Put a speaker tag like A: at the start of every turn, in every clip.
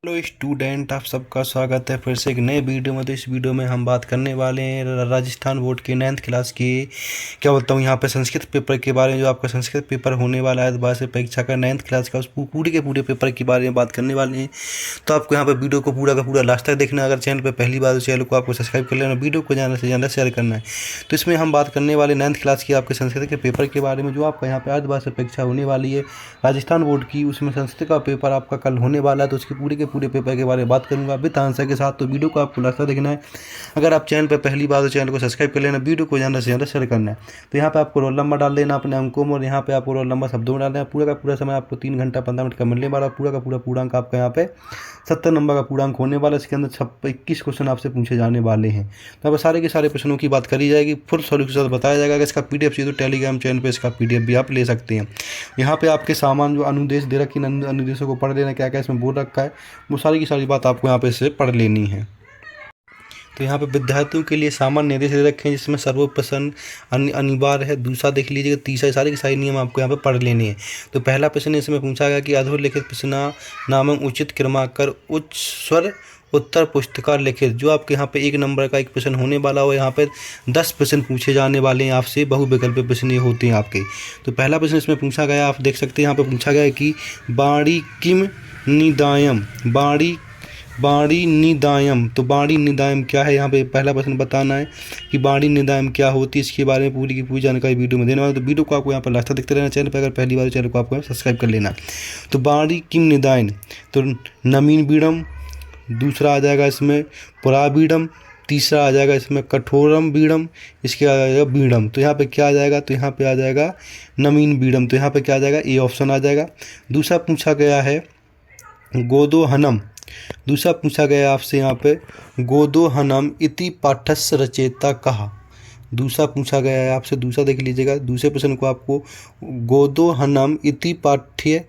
A: Hello student, आप सबका स्वागत है फिर से एक नए वीडियो में। तो इस वीडियो में हम बात करने वाले हैं राजस्थान बोर्ड के 9th क्लास के क्या बोलता हूँ यहाँ पे संस्कृत पेपर के बारे में। जो आपका संस्कृत पेपर होने वाला है दोबारा से परीक्षा का 9th क्लास का, उस पूरे के पूरे पेपर के बारे में बात करने वाले हैं। तो आपको यहाँ पर वीडियो को पूरा का पूरा लास्ट तक देखना। अगर चैनल पर पहली बार, तो चैनल को आपको सब्सक्राइब कर लेना, वीडियो को ज़्यादा से ज़्यादा शेयर करना है। तो इसमें हम बात करने वाले 9th क्लास की आपके संस्कृत के पेपर के बारे में, जो आपका यहाँ पर आज दोबारा से परीक्षा होने वाली है राजस्थान बोर्ड की। उसमें संस्कृत का पेपर आपका कल होने वाला है, तो उसके पूरे के पूरे पेपर के बारे में बात करूंगा विद आंसर के साथ। तो वीडियो को आपको लास्ट तक देखना है। अगर आप चैनल पर पहली बार, तो चैनल को सब्सक्राइब कर लेना, वीडियो को ज़्यादा से ज़्यादा शेयर करना है। तो यहाँ पे आपको रोल नंबर डाल देना अपने अंकों में, और यहाँ पे आपको रोल नंबर शब्दों में डालना है। पूरा का पूरा समय आपको 3 घंटा 15 मिनट का मिलने वाला। पूरा का पूरा पूर्णांक आपका यहाँ पे 70 नंबर का पूर्णांक होने वाला। इसके अंदर 21 क्वेश्चन आपसे पूछे जाने वाले हैं। तो अब सारे के सारे प्रश्नों की बात करी जाएगी, फुल सॉल्यूशन के साथ बताया जाएगा। अगर इसका PDF चाहिए तो टेलीग्राम चैनल पर इसका PDF भी आप ले सकते हैं। यहाँ पे आपके सामान जो अनुदेश दे रखी, अनुदेशों को पढ़ लेना, क्या क्या इसमें बोल रखा है, वो सारी की सारी बात आपको यहाँ पे से पढ़ लेनी है। तो यहाँ पे विद्यार्थियों के लिए सामान्य निर्देश दे रखे हैं, जिसमें सर्वप्रश्न अनिवार्य है। दूसरा देख लीजिएगा, तीसरा सारे के सारे नियम आपको यहाँ पे पढ़ लेने हैं। तो पहला प्रश्न इसमें पूछा गया कि अधोलिखित प्रश्न नामक उचित क्रमाकर उच्च स्वर उत्तर पुस्तिका लिखित। जो आपके यहाँ पे 1 नंबर का एक प्रश्न होने वाला हो। यहाँ पे 10 प्रश्न पूछे जाने वाले हैं आपसे, बहुविकल्पीय प्रश्न ये होते हैं आपके। तो पहला प्रश्न इसमें पूछा गया, आप देख सकते हैं यहाँ पे पूछा गया है कि बाणी किम निदायम, बाणी निदायम। तो बाणी निदायम क्या है, यहाँ पे पहला प्रश्न बताना है कि बाणी निदायम क्या होती है। इसके बारे में पूरी की पूरी जानकारी वीडियो में देने वाला। तो वीडियो को आपको यहाँ पर लास्ट तक देखते रहना। चैनल पर अगर पहली बार, चैनल को आपको सब्सक्राइब कर लेना। तो बाणी किम निदायन, तो नमीन बीड़म। दूसरा आ जाएगा इसमें पुराबीड़म। तीसरा आ जाएगा इसमें कठोरम बीड़म। इसके आ जाएगा बीड़म। तो यहाँ पे क्या आ जाएगा, तो यहाँ पे आ जाएगा नमीन बीड़म। तो यहाँ पे क्या आ जाएगा, ए ऑप्शन आ जाएगा। दूसरा पूछा गया है गोदोहनम। दूसरा पूछा गया आपसे यहाँ पे गोदोहनम इति पाठस्य रचयिता कहा। दूसरा पूछा गया है आपसे, दूसरा देख लीजिएगा। दूसरे प्रश्न को आपको गोदोहनम इति पाठ्य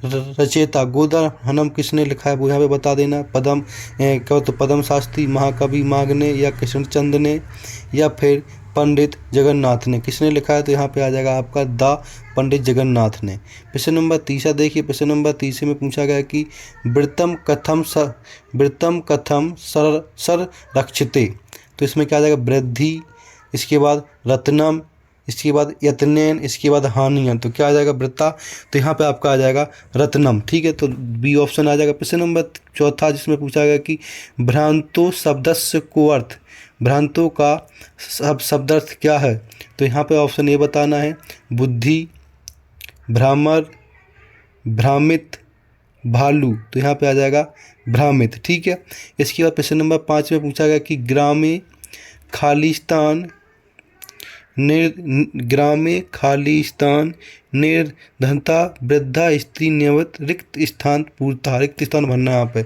A: रचयिता, गोदोहनम किसने लिखा है वो यहाँ पे बता देना। पदम क्या तो पदम शास्त्री, महाकवि माघ ने, या कृष्णचंद्र ने, या फिर पंडित जगन्नाथ ने। किसने लिखा है, तो यहाँ पे आ जाएगा आपका द पंडित जगन्नाथ ने। प्रश्न नंबर तीसरा देखिए। प्रश्न नंबर तीसरे में पूछा गया कि वृत्तम कथम संरक्षिते। तो इसमें क्या आ जाएगा, वृद्धि, इसके बाद रत्नम, इसके बाद यत्नेन, इसके बाद हानियन। तो क्या आ जाएगा, वृत्ता। तो यहाँ पे आपका आ जाएगा रत्नम। ठीक है, तो बी ऑप्शन आ जाएगा। प्रश्न नंबर चौथा जिसमें पूछा गया कि भ्रांतो शब्दस्य को अर्थ, भ्रांतों का शब्द अर्थ क्या है। तो यहाँ पे ऑप्शन ए बताना है, बुद्धि, भ्रामर, भ्रामित, भालू। तो यहाँ पे आ जाएगा भ्रामित। ठीक है, इसके बाद प्रश्न नंबर 5 में पूछा गया कि ग्रामे खालिस्तान निर्धनता वृद्धा स्त्री नियमित रिक्त स्थान पूर्ता, रिक्त स्थान भरना यहाँ पे।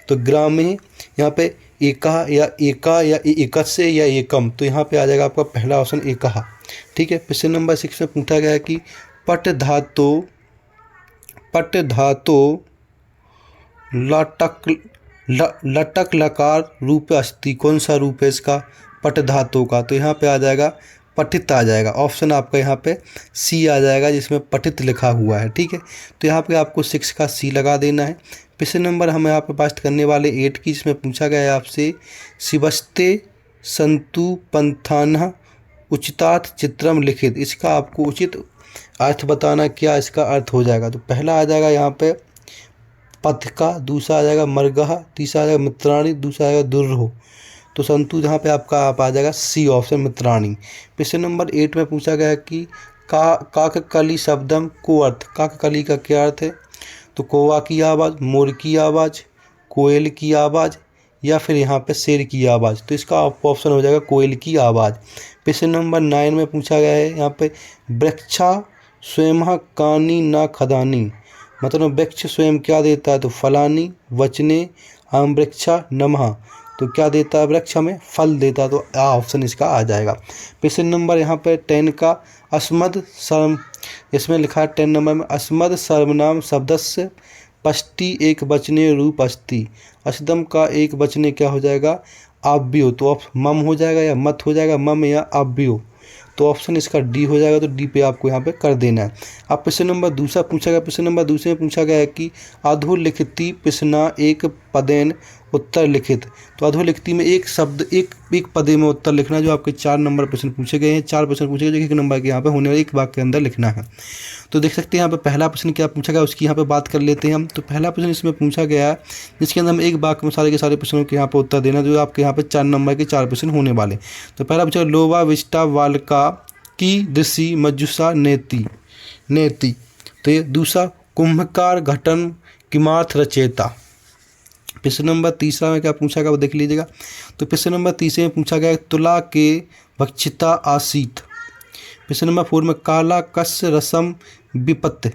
A: तो ग्रामे यहाँ पे एका या एकस्य या एकम। तो यहाँ पे आ जाएगा आपका पहला ऑप्शन एकहा। ठीक है, प्रश्न नंबर 6 में पूछा गया है कि पट धातो लटक लकार रूप अस्ति। कौन सा रूप है इसका, पट धातु का। तो यहाँ पे आ जाएगा पठित आ जाएगा। ऑप्शन आपका यहाँ पे सी आ जाएगा, जिसमें पठित लिखा हुआ है। ठीक है, तो यहाँ पे आपको 6 का सी लगा देना है। प्रश्न नंबर हम यहाँ पे बात करने वाले 8 की, जिसमें पूछा गया है आपसे शिवस्ते संतु पंथान उचितार्थ चित्रम लिखित। इसका आपको उचित अर्थ बताना, क्या इसका अर्थ हो जाएगा। तो पहला आ जाएगा यहाँ पे पथ का, दूसरा आ जाएगा मर्गह, तीसरा आ जाएगा मित्राणी, दूसरा आ जाएगा दुर्हो। तो संतु यहाँ पे आपका आ जाएगा सी ऑप्शन मित्राणी। प्रश्न नंबर 8 में पूछा गया कि काककली शब्दम को अर्थ, काककली का क्या अर्थ है। तो कौवा की आवाज़, मोर की आवाज़, कोयल की आवाज़, या फिर यहाँ पे शेर की आवाज़। तो इसका ऑप्शन हो जाएगा कोयल की आवाज़। प्रश्न नंबर 9 में पूछा गया है यहाँ पे वृक्षा स्वयं कानी ना खदानी। मतलब वृक्ष स्वयं क्या देता है, तो फलानी वचने आम वृक्षा नमः। तो क्या देता है, वृक्ष हमें फल देता है। तो ऑप्शन इसका आ जाएगा। प्रश्न नंबर यहाँ पे 10 का अस्मद सर्व, इसमें लिखा है 10 नंबर में अस्मद सर्वनाम शब्दस्य पष्टि एक वचने रूप अस्ति। अस्दम का एक वचने क्या हो जाएगा, आव्यो। तो मम हो जाएगा या मत हो जाएगा, मम या आव्यो। तो ऑप्शन इसका डी हो जाएगा। तो डी पे आपको यहाँ पे कर देना है। अब प्रश्न नंबर दूसरा पूछा गया, प्रश्न नंबर दूसरे में पूछा गया है कि अधोलिखित प्रश्न एक पदेन उत्तर लिखित। तो अधोलिखित में एक शब्द एक पदे में उत्तर लिखना, जो आपके 4 नंबर प्रश्न पूछे गए हैं। 4 प्रश्न पूछे गए जो 1 नंबर के यहाँ पे होने वाले एक वाक्य के अंदर लिखना है। तो देख सकते हैं यहाँ पे पहला प्रश्न क्या पूछा गया, उसकी यहाँ पे बात कर लेते हैं हम। तो पहला प्रश्न इसमें पूछा गया है जिसके अंदर हम एक वाक्य में सारे के सारे प्रश्नों के यहाँ पे उत्तर देना, जो आपके यहाँ पे 4 नंबर के 4 प्रश्न होने वाले। तो पहला पूछा लोवा विष्टा वालका की दृषि मजुसा नेति नेति। तो ये दूसरा कुंभकार घटन किमार्थ रचेता। प्रश्न नंबर तीसरा में क्या पूछा गया वो देख लीजिएगा। तो प्रश्न नंबर तीसरे में पूछा गया तुला के भक्षिता आसीत। प्रश्न नंबर 4 में काला कस रसम विपत्ति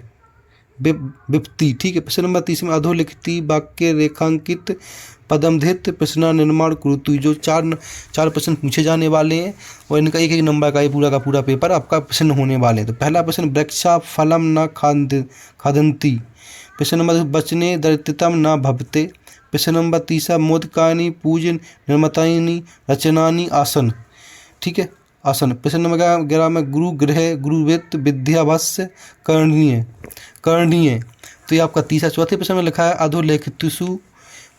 A: विपत्ति, ठीक है। प्रश्न नंबर 30 में अधोलिखित वाक्य रेखांकित पदमधित प्रश्न निर्माण कुरुतु। जो चार प्रश्न पूछे जाने वाले हैं और इनका 1-1 नंबर का ये पूरा का पूरा पेपर आपका प्रश्न होने वाले हैं। तो पहला प्रश्न वृक्षा फलम न खादंती। प्रश्न नंबर बचने दरिद्रतम न भवते। प्रश्न नंबर 3 मोदकानि पूज निर्मतानि रचनानि आसन, ठीक है, आसन। प्रश्न नंबर 11 में गुरु गृह गुरुवित विद्याभस्य करणीय। तो ये आपका तीसरा। चौथे प्रश्न में लिखा है अधोलिखितेषु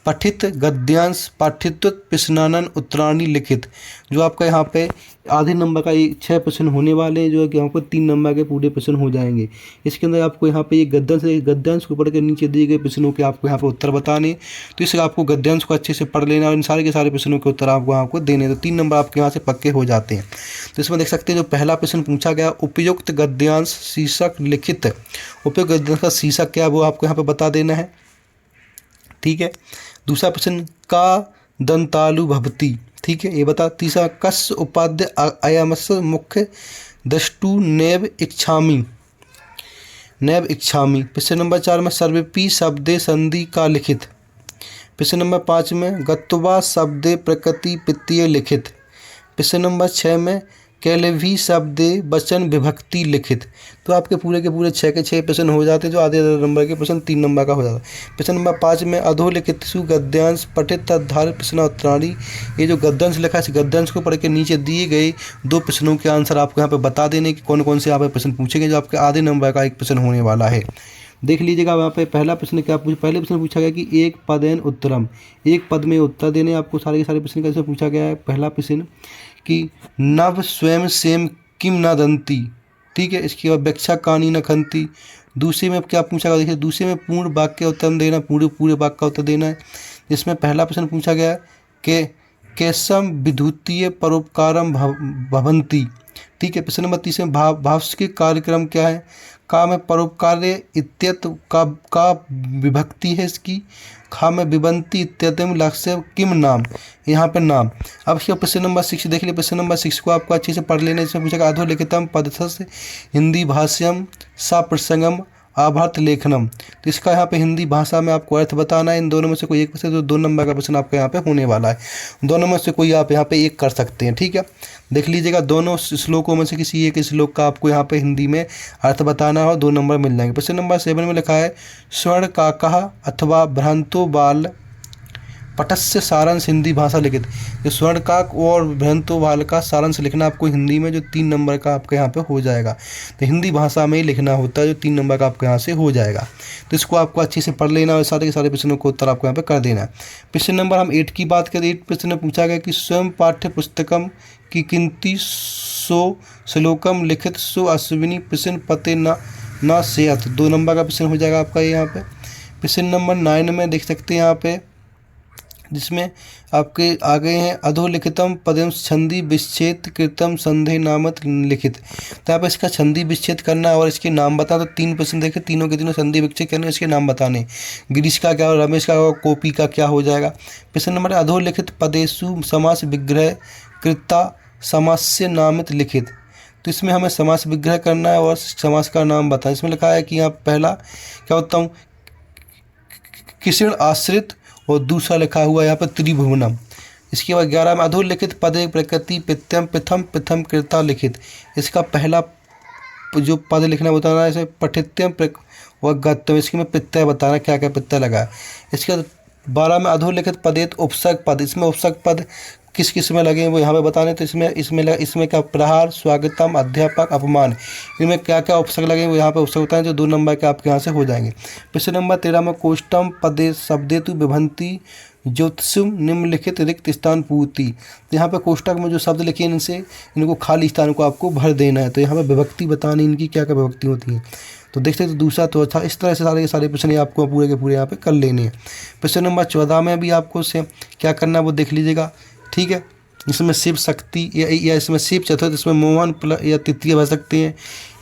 A: पठित गद्यांश पाठित्व प्रश्नानन उत्तराणि लिखित। जो आपका यहाँ पे आधे नंबर का 6 प्रश्न होने वाले हैं, जो है कि यहाँ पर 3 नंबर के पूरे प्रश्न हो जाएंगे। इसके अंदर आपको यहाँ पे ये गद्यांश को पढ़ के नीचे दिए गए प्रश्नों के आपको यहाँ पे उत्तर बताने। तो इसलिए आपको गद्यांश को अच्छे से पढ़ लेना और इन सारे के सारे प्रश्नों के उत्तर आपको देने। तो 3 नंबर आपके यहाँ से पक्के हो जाते हैं। तो इसमें देख सकते हैं जो पहला प्रश्न पूछा गया उपयुक्त गद्यांश शीर्षक लिखित। उपयुक्त गद्यांश का शीर्षक क्या है वो आपको यहाँ पे बता देना है, ठीक है। दूसरा प्रश्न का दंतालु भवती, ठीक है, ये बता। तीसरा कस्य उपाध्य अयमस मुख्य दृष्टु नैव इच्छामि। प्रश्न नंबर 4 में सर्वपि शब्दे संधि का लिखित। प्रश्न नंबर 5 में गत्वा शब्दे प्रकृति पित्तीय लिखित। प्रश्न नंबर 6 में कैलवी शब्दे वचन विभक्ति लिखित। तो आपके पूरे के पूरे 6 के 6 प्रश्न हो जाते हैं, जो आधे नंबर के प्रश्न 3 नंबर का हो जाता है। प्रश्न नंबर 5 में अधोलिखितेषु गद्यांश पठित तद्धारित प्रश्नोत्तराणि। ये जो गद्यांश लिखा है इस गद्यांश को पढ़ के नीचे दिए गए 2 प्रश्नों के आंसर आपको यहाँ पे बता देने कि कौन कौन से यहाँ पे प्रश्न पूछेंगे, जो आपके आधे नंबर का एक प्रश्न होने वाला है। देख लीजिएगा वहाँ पे पहला प्रश्न क्या पहले प्रश्न पूछा गया कि एक पदेन उत्तरम, एक पद में उत्तर देने आपको सारे के सारे प्रश्न का पूछा गया है। पहला प्रश्न कि नव स्वयं सेम किम न दंती, ठीक है। इसके बाद वृक्षा कानी न खंती। दूसरे में क्या पूछा गया, देखिए दूसरे में पूर्ण वाक्य उत्तर देना, पूरे वाक्य का उत्तर देना है। जिसमें पहला प्रश्न पूछा गया कि कैसम विद्युतीय परोपकारम भवंती, ठीक है। प्रश्न नंबर 30 में भावस्की कार्यक्रम क्या है। का में परोपकार्य इत्यत का विभक्ति है इसकी। खा में विबंती इत्यतम लक्ष्य किम नाम, यहाँ पर नाम। अब इसका प्रश्न नंबर 6 देख लिया। प्रश्न नंबर 6 को आपको अच्छे से पढ़ लेना। इसमें पूछा अधोलिखितम पदथस्य हिंदी भाष्यम सा प्रसंगम आभार्थ लेखनम। तो इसका यहाँ पे हिंदी भाषा में आपको अर्थ बताना है। इन दोनों में से कोई एक प्रश्न, तो 2 नंबर का प्रश्न आपका यहाँ पे होने वाला है। दोनों में से कोई आप यहाँ पे एक कर सकते हैं, ठीक है। देख लीजिएगा दोनों श्लोकों में से किसी एक श्लोक का आपको यहाँ पे हिंदी में अर्थ बताना हो, 2 नंबर मिल जाएंगे। प्रश्न नंबर 7 में लिखा है स्वर्ण काकः अथवा भ्रांतो बाल पटस्य सारांश हिंदी भाषा लिखित। जो स्वर्णकाक और भ्रांतो बाल का सारांश लिखना आपको हिंदी में, जो 3 नंबर का आपके यहाँ पे हो जाएगा। तो हिंदी भाषा में ही लिखना होता है, जो 3 नंबर का आपके यहाँ से हो जाएगा। तो इसको आपको अच्छे से पढ़ लेना और सारे के सारे प्रश्नों को उत्तर आपको यहाँ पे कर देना है। प्रश्न नंबर हम 8 की बात करें। 8 प्रश्न में पूछा गया कि स्वयं पाठ्य पुस्तकम की किंती सो श्लोकम लिखित सो अश्विनी प्रश्न पते न सेयत। 2 नंबर का प्रश्न हो जाएगा आपका यहाँ पे। प्रश्न नंबर 9 में देख सकते हैं यहाँ पे, जिसमें आपके आ गए हैं अधोलिखितम पदम छंदी विच्छेद कृतम संदेह नामत लिखित। तो यहाँ पर इसका छंदी विच्छेद करना और इसके नाम बता। तो 3 प्रश्न देखे, तीनों के तीनों संधि विच्छेद करने, इसके नाम बताने। गिरीश का क्या और रमेश का और कॉपी का क्या हो जाएगा। प्रश्न नंबर अधोलिखित पदेशु समास विग्रह कृता समास्य नामित लिखित। तो इसमें हमें समास विग्रह करना है और समास का नाम बताएं। इसमें लिखा है कि यहाँ पहला क्या होता हूँ किसण आश्रित और दूसरा लिखा हुआ यहाँ पर त्रिभुवनम। इसके बाद 11 में अधोलिखित पदे प्रकृति पित्यम प्रथम प्रथम कृता लिखित। इसका पहला जो पद लिखना बताना है, इसमें पठित्यम व गत्यम, इसके में प्रत्यय बताना क्या क्या प्रत्यय लगा है। इसके बाद 12 में अधोलिखित पदेत उपसर्ग पद। इसमें उपसर्ग पद किस किस में लगे हैं वो यहाँ पे बताने। तो इसमें क्या, प्रहार, स्वागतम, अध्यापक, अपमान, इनमें क्या क्या उपसर्ग लगे हैं वो यहाँ पे उपसर्ग होता है जो 2 नंबर के आपके यहाँ से हो जाएंगे। प्रश्न नंबर 13 में कोष्टम पदे शब्देतु विभंति ज्योतिषुम निम्नलिखित रिक्त स्थान पूर्ति। तो यहाँ पे कोष्टक में जो शब्द लिखे हैं इनको खाली स्थान को आपको भर देना है। तो यहाँ पे विभक्ति बतानी, इनकी क्या क्या विभक्ति होती है। तो देखते हैं तो दूसरा तो अच्छा, इस तरह से सारे प्रश्न आपको पूरे के पूरे यहाँ पे कर लेने हैं। प्रश्न नंबर 14 में भी आपको से क्या करना है वो देख लीजिएगा, ठीक है। इसमें शिव शक्ति या इसमें शिव चतुर्थ, इसमें मोहन या तृतीय भर सकते हैं।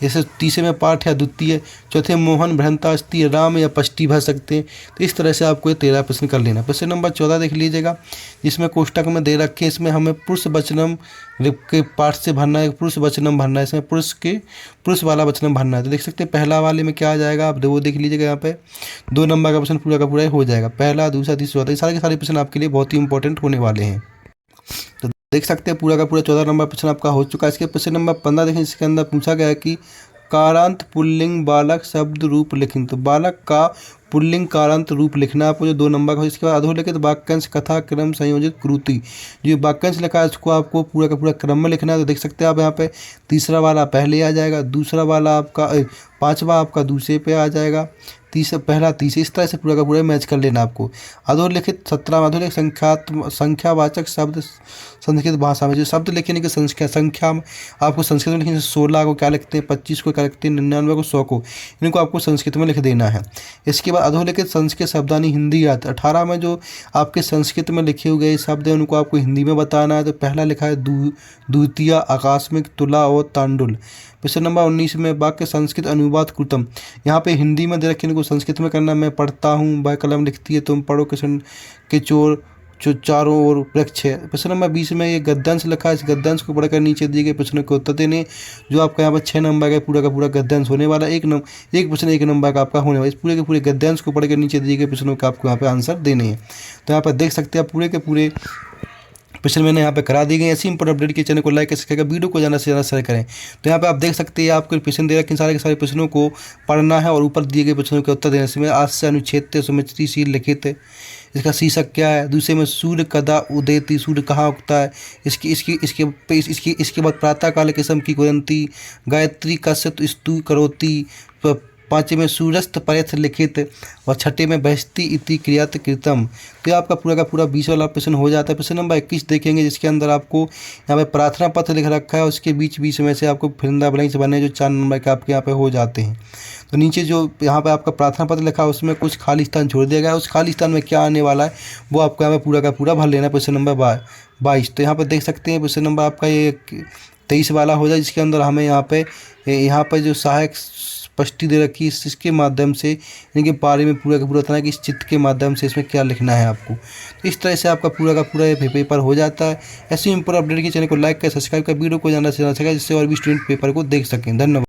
A: जैसे तीसरे में पाठ या द्वितीय, चौथे मोहन भ्रंतास्ती, राम या पष्टी भर सकते हैं। तो इस तरह से आपको ये 13 प्रश्न कर लेना। प्रश्न नंबर 14 देख लीजिएगा, जिसमें कोष्टक में दे रखे हैं, इसमें हमें पुरुष वचनम के पाठ से भरना है, पुरुष वचनम भरना है, इसमें पुरुष वाला वचनम भरना है। तो देख सकते हैं पहला वाले में क्या आ जाएगा, आप वो देख लीजिएगा। यहाँ पे 2 नंबर का प्रश्न पूरा का पूरा हो जाएगा, पहला, दूसरा, तीसरा, चौथा। सारे के सारे प्रश्न आपके लिए बहुत ही इंपॉर्टेंट होने वाले हैं। तो देख सकते हैं पूरा का पूरा 14 नंबर प्रश्न आपका हो चुका है। इसके प्रश्न नंबर 15 देखें, इसके अंदर पूछा गया है कि कारांत पुल्लिंग बालक शब्द रूप लिखें। तो बालक का पुल्लिंग कारांत रूप लिखना आपको, जो 2 नंबर का। इसके बाद अधोलिखित वाक्यांश कथा क्रम संयोजित कृति, जो वाक्यांश लिखा है उसको आपको पूरा का पूरा क्रम में लिखना है। तो देख सकते हैं आप यहाँ पे तीसरा वाला पहले आ जाएगा, दूसरा वाला आपका पांचवा आपका दूसरे पे आ जाएगा, पहला तीसरे, इस तरह से पूरा का पूरा मैच कर लेना आपको। अधोलिखित 17 अधोलिखित संख्यावाचक शब्द संस्कृत भाषा में, जो शब्द लिखने की संख्या आपको संस्कृत में लिखने, 16 को क्या लिखते हैं, 25 को क्या लिखते हैं, 99 को, 100 को, इनको आपको संस्कृत में लिख देना है। इसके बाद अधोलिखित संस्कृत शब्दानी हिंदी आते 18 में जो आपके संस्कृत में लिखे हुए शब्द हैं उनको आपको हिंदी में बताना है। तो पहला लिखा है द्वितीय, आकस्मिक, तुला और तांडुल। प्रश्न नंबर 19 में वाक्य संस्कृत अनुवाद कृतम, यहाँ पे हिंदी में दे रखे इनको संस्कृत में करना। मैं पढ़ता हूँ, वह कलम लिखती है, तुम पढ़ो किशन के चोर जो चारों ओर वृक्ष है। प्रश्न नंबर 20 में ये गद्यांश लिखा है, इस गद्यांश को पढ़कर नीचे दिए गए प्रश्नों के उत्तर देने। जो आपका यहाँ पर 6 नंबर का पूरा गद्यांश होने वाला, एक प्रश्न 1 नंबर का आपका होने वाला। इस पूरे के पूरे गद्यांश को पढ़कर नीचे दिए गए प्रश्नों का आपको यहाँ पे आंसर देने हैं। तो यहाँ पर देख सकते हैं पूरे के पूरे प्रश्न मैंने यहाँ पे करा दी गई। ऐसी इंपोर्टेंट अपडेट के चैनल को लाइक कर सकेगा, वीडियो को ज़्यादा से ज़्यादा शेयर करें। तो यहाँ पे आप देख सकते हैं आपको प्रश्न दे रखे, सारे के सारे प्रश्नों को पढ़ना है और ऊपर दिए गए प्रश्नों के उत्तर देने। इसमें आज से अनुच्छेद सुमित्रीशील लिखित, इसका शीर्षक क्या है। दूसरे में सूर्य कदा उदयति, सूर्य कहाँ उगता है। इसके बाद प्रातःकाल किस्म की कुरंती, गायत्री कश्यत स्तु करोति। 5वें में सूरस्त परेथ लिखित और 6ठे में बहस्ती इति क्रियात कृतम। तो ये आपका पूरा का पूरा 20 वाला प्रश्न हो जाता है। प्रश्न नंबर 21 देखेंगे, जिसके अंदर आपको यहाँ पे प्रार्थना पत्र लिख रखा है, उसके बीच में से आपको फिरंदा ब्लैंक्स बने जो 4 नंबर के आपके यहाँ पे हो जाते हैं। तो नीचे जो यहाँ पे आपका प्रार्थना पत्र लिखा है उसमें कुछ खाली स्थान छोड़ दिया गया है, उस खाली स्थान में क्या आने वाला है वो आपको यहाँ पे पूरा का पूरा भर लेना है। प्रश्न नंबर 22, तो यहाँ पर देख सकते हैं प्रश्न नंबर आपका ये 23 वाला हो जाए, जिसके अंदर हमें यहाँ पे जो सहायक स्पष्टि दे रखी है, इसके माध्यम से इनके बारे में पूरा का पूरा बताना है कि इस चित्र के माध्यम से इसमें क्या लिखना है आपको। तो इस तरह से आपका पूरा का पूरा ये पेपर हो जाता है। ऐसे इंपोर्टेंट अपडेट के चैनल को लाइक कर, सब्सक्राइब कर, वीडियो को जाना से जिससे और भी स्टूडेंट पेपर को देख सकें। धन्यवाद।